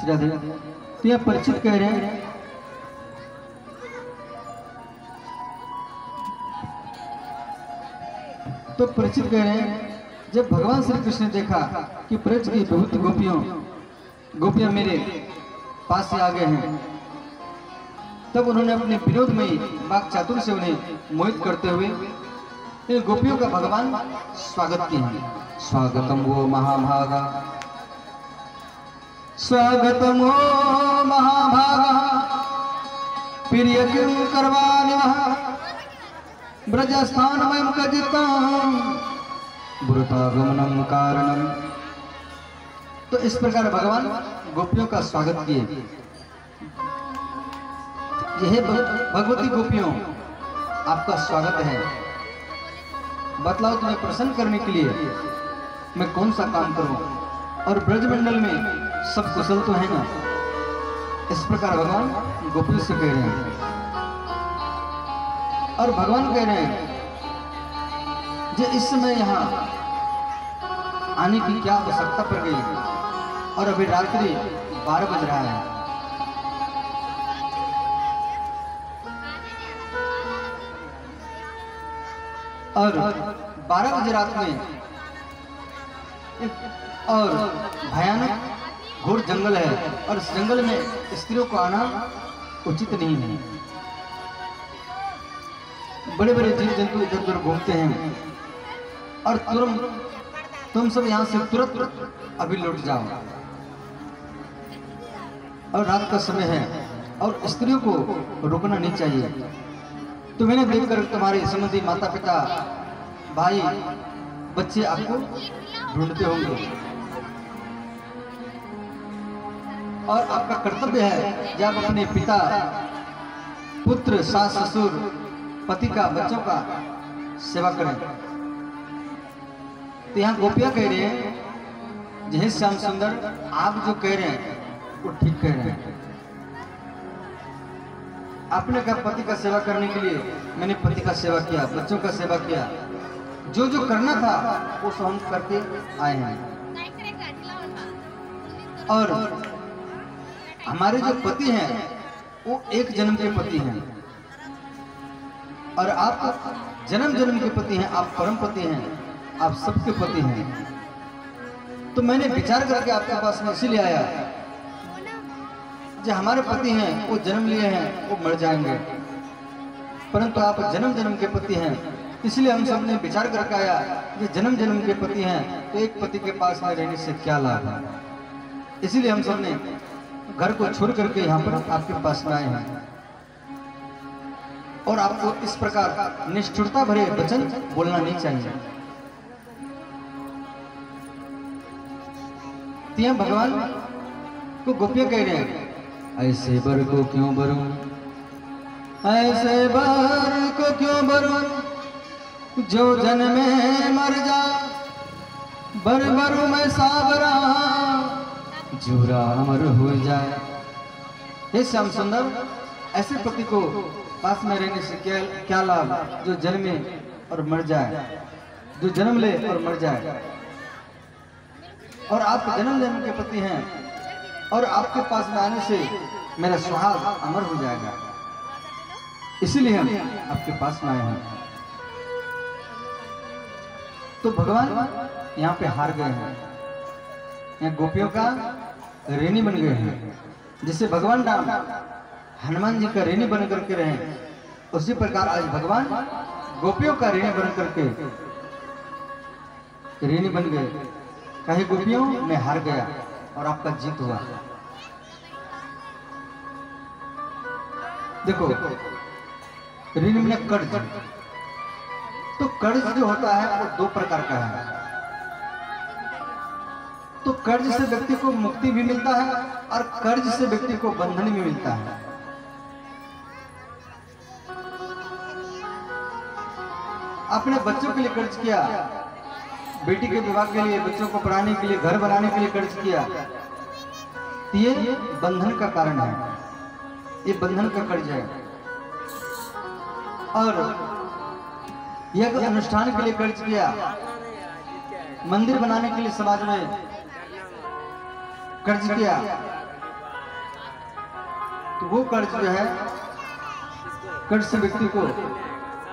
राधे। तो यह परीक्षित कह रहे हैं तो परीक्षित कह रहे हैं जब भगवान श्री कृष्ण ने देखा कि ब्रज की बहुत गोपियां मेरे पास से आ गए हैं, तब उन्होंने अपने विरोध में वाक चातुर से उन्हें मोहित करते हुए इन गोपियों का भगवान स्वागत किया। स्वागतम वो महाभागा, स्वागतम वो महाभागा, प्रिय किं करवाणि ब्रजस्थानमयं कजितं ब्रुतागमनं कारणम। तो इस प्रकार भगवान गोपियों का स्वागत किए। यह भगवती गोपियों आपका स्वागत है। बतलाओ तुम्हें प्रसन्न करने के लिए मैं कौन सा काम करूं, और ब्रजमंडल में सब कुशल तो है ना। इस प्रकार भगवान गोपियों से कह रहे हैं। और भगवान कह रहे हैं जो इस समय यहाँ आने की क्या आवश्यकता पड़ गई, और अभी रात्रि 12 बज रहा है। और 12 बजे रात में और भयानक घोर जंगल है, और इस जंगल में स्त्रियों को आना उचित नहीं है। बड़े बड़े जीव जंतु इधर उधर घूमते हैं, और तुम सब यहाँ से तुरंत अभी लौट जाओ। और रात का समय है और स्त्रियों को रुकना नहीं चाहिए। तो मैंने देखकर तुम्हारे संबंधी माता पिता भाई बच्चे आपको ढूंढते होंगे, और आपका कर्तव्य है जब अपने पिता पुत्र सास ससुर पति का बच्चों का सेवा करें। तो यहाँ गोपियां कह रहे हैं जय श्याम सुंदर, आप जो कह रहे हैं वो ठीक कह रहे हैं। आपने कहा पति का सेवा करने के लिए, मैंने पति का सेवा किया, बच्चों का सेवा किया, जो जो करना था वो सब हम करके आए हैं। और हमारे जो पति हैं वो एक जन्म के पति हैं, और आप जन्म जन्म के पति हैं, आप परम पति हैं, आप सबके पति हैं। तो मैंने विचार करके आपके पास में इसीलिए आया, जो हमारे पति हैं वो जन्म लिए हैं वो मर जाएंगे, परंतु आप जन्म जन्म के पति हैं, इसलिए हम सब ने विचार करके आया कि जन्म जन्म के पति हैं तो एक पति के पास में रहने से क्या लाभ है। इसीलिए हम सब ने घर को छोड़ करके यहाँ पर आपके पास में आए हैं, और आपको इस प्रकार निष्ठुरता भरे वचन बोलना नहीं चाहिए। तो भगवान को गोपियां कह रहे हैं ऐसे बर को क्यों बरूं, ऐसे बर को क्यों बरूं, जो जन्मे मर जा, बर बरू मैं साबरा, जूरा अमर हो जाए। हे श्याम सुंदर, ऐसे पति को पास में रहने से क्या लाभ जो जन्मे और मर जाए, जो जन्म ले और मर जाए। और आप जन्म जन्म के पति हैं, और आपके पास में आने से मेरा सुहाग अमर हो जाएगा, इसीलिए हम आपके पास में आए हैं। तो भगवान यहाँ पे हार गए हैं, यहाँ गोपियों का ऋणी बन गए हैं। जिससे भगवान राम हनुमान जी का ऋणी बन करके रहे, उसी प्रकार आज भगवान गोपियों का ऋणी बन करके ऋणी बन गए। कहे गोपियों मैं हार गया और आपका जीत हुआ। देखो ऋण में कर्ज, तो कर्ज जो होता है वो दो प्रकार का है। तो कर्ज से व्यक्ति को मुक्ति भी मिलता है, और कर्ज से व्यक्ति को बंधन भी मिलता है। अपने बच्चों के लिए कर्ज किया, बेटी के विवाह के लिए, बच्चों को पढ़ाने के लिए, घर बनाने के लिए कर्ज किया, ये बंधन का कारण है, ये बंधन का कर्ज है। और यज्ञ अनुष्ठान के लिए कर्ज किया, मंदिर बनाने के लिए समाज में कर्ज किया, तो वो कर्ज जो है, कर्ज से व्यक्ति को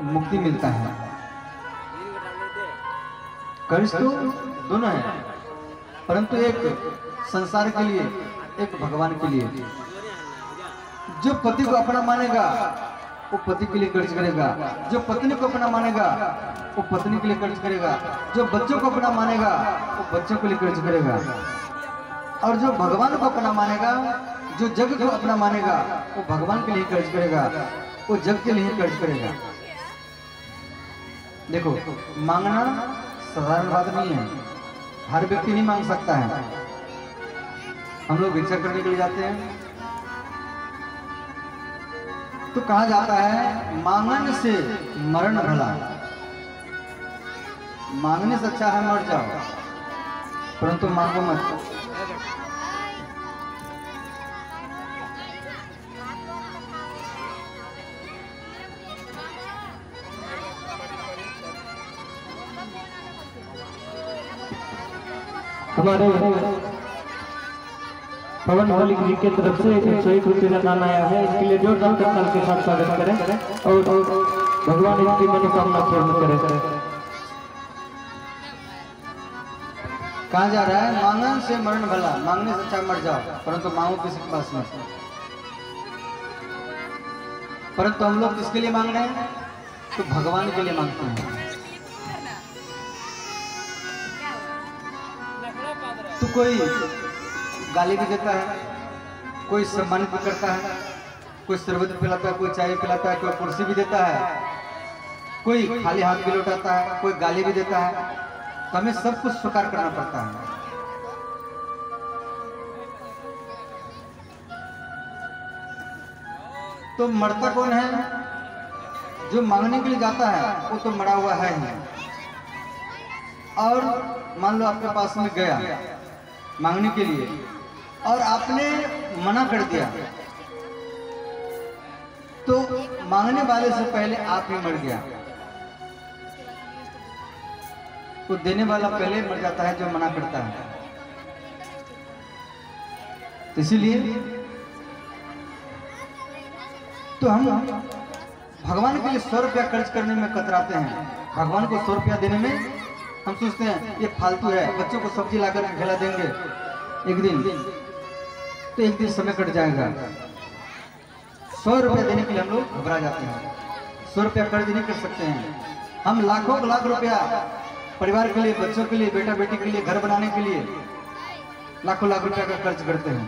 मुक्ति मिलता है। कर्ज तो दोनों है, परंतु एक संसार के लिए, एक भगवान के लिए। जो पति को अपना मानेगा वो पति के लिए कर्ज करेगा, जो पत्नी को अपना मानेगा वो पत्नी के लिए कर्ज करेगा, जो बच्चों को अपना मानेगा वो बच्चों के लिए कर्ज करेगा, और जो भगवान को अपना मानेगा, जो जग को अपना मानेगा वो भगवान के लिए कर्ज करेगा, वो जग के लिए कर्ज करेगा। देखो, मांगना साधारण बात नहीं है, हर व्यक्ति नहीं मांग सकता है। हम लोग भिक्षा करने के लिए जाते हैं तो कहा जाता है मांगने से मरण भला। मांगने से अच्छा है मर जाओ, परंतु मांगो मत। हमारे पवन मौलिक जी की तरफ से 101 रुपये का दान आया है, इसके लिए जोरदार ताल के साथ स्वागत करें और भगवान इसकी मनोकामना पूर्ण करें। कहा जा रहा है मांगन से मरण भला, मांगने से अच्छा मर जाओ, परंतु मांगो किसी के पास मत। परंतु हम लोग किसके लिए मांग रहे हैं? तो भगवान के लिए मांगते हैं। तो कोई गाली भी देता है, कोई सम्मानित भी करता है, कोई शरबत पिलाता है, कोई चाय पिलाता है, कोई कुर्सी भी देता है, कोई खाली हाथ भी लौटाता है, कोई गाली भी देता है। तो हमें सब कुछ स्वीकार करना पड़ता है। तो मरता कौन है? जो मांगने के लिए जाता है वो तो मरा हुआ है ही। और मान लो आपके पास में गया मांगने के लिए और आपने मना कर दिया, तो मांगने वाले से पहले आप ही मर गया। तो देने वाला पहले मर जाता है जो मना करता है। तो इसीलिए तो हम भगवान के लिए 100 रुपया खर्च करने में कतराते हैं। भगवान को 100 रुपया देने में हम सोचते हैं ये फालतू है, बच्चों को सब्जी लाकर खिला देंगे एक दिन, तो एक दिन समय कट जाएगा। 100 रुपया देने के लिए हम लोग घबरा जाते हैं। 100 रुपया कर्ज नहीं कर सकते हैं। हम लाखों लाख रुपया परिवार के लिए, बच्चों के लिए, बेटा बेटी के लिए, घर बनाने के लिए लाखों लाख रुपया का खर्च करते हैं,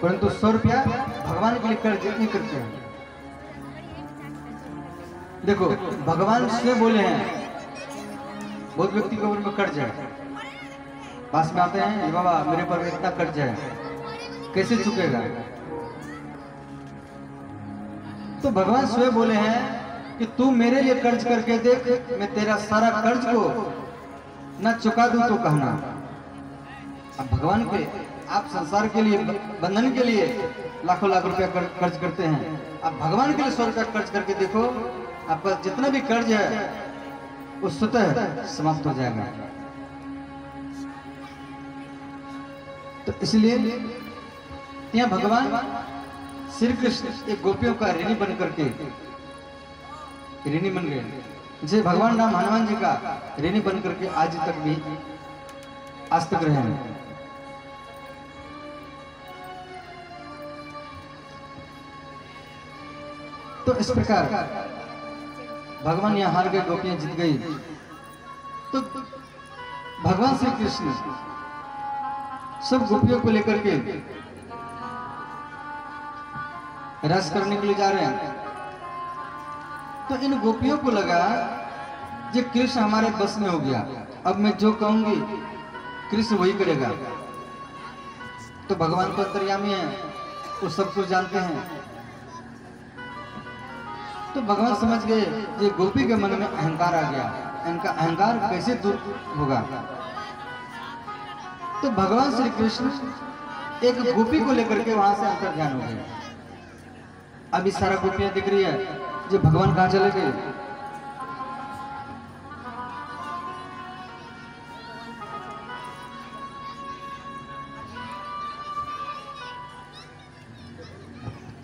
परंतु 100 रुपया भगवान के लिए कर्ज नहीं करते हैं। देखो, भगवान स्वयं बोले हैं, बहुत व्यक्ति के ऊपर में कर्ज है, पास में आते हैं, बाबा मेरे पर इतना कर्ज है, कैसे चुकेगा? तो भगवान स्वयं बोले हैं कि तू मेरे लिए कर्ज करके देख, मैं तेरा सारा कर्ज को न चुका दूं तो कहना। अब भगवान के, आप संसार के लिए, बंधन के लिए लाखों लाख रुपया कर्ज करते हैं, अब भगवान के लिए 100 रुपया कर्ज करके देखो, आपका जितना भी कर्ज है वो स्वतः समाप्त हो जाएगा। तो इसलिए यहाँ भगवान श्री कृष्ण एक गोपियों का ऋणी बन करके ऋणी बन गए, जैसे भगवान राम हनुमान जी का ऋणी बन करके आज तक भी, आज तक रहे हैं। तो इस प्रकार भगवान यहाँ हार गए, गोपियां जीत गई। तो भगवान श्री कृष्ण सब गोपियों को लेकर के रस करने के लिए जा रहे हैं। तो इन गोपियों को लगा कि कृष्ण हमारे बस में हो गया, अब मैं जो कहूंगी कृष्ण वही करेगा। तो भगवान तो अंतर्यामी है, वो सब कुछ जानते हैं। तो भगवान समझ गए ये गोपी के मन में अहंकार आ गया, इनका अहंकार कैसे दूर होगा। तो भगवान श्री कृष्ण एक गोपी को लेकर के वहां से अंतर ध्यान हो गए। अभी सारा गोपियां दिख रही है, जो भगवान कहाँ चले गए?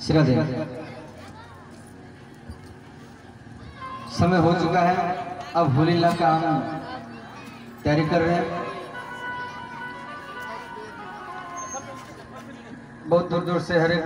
श्रद्धे समय हो चुका है। अब होली ला का हम तैयारी कर रहे हैं। बहुत दूर दूर से हरे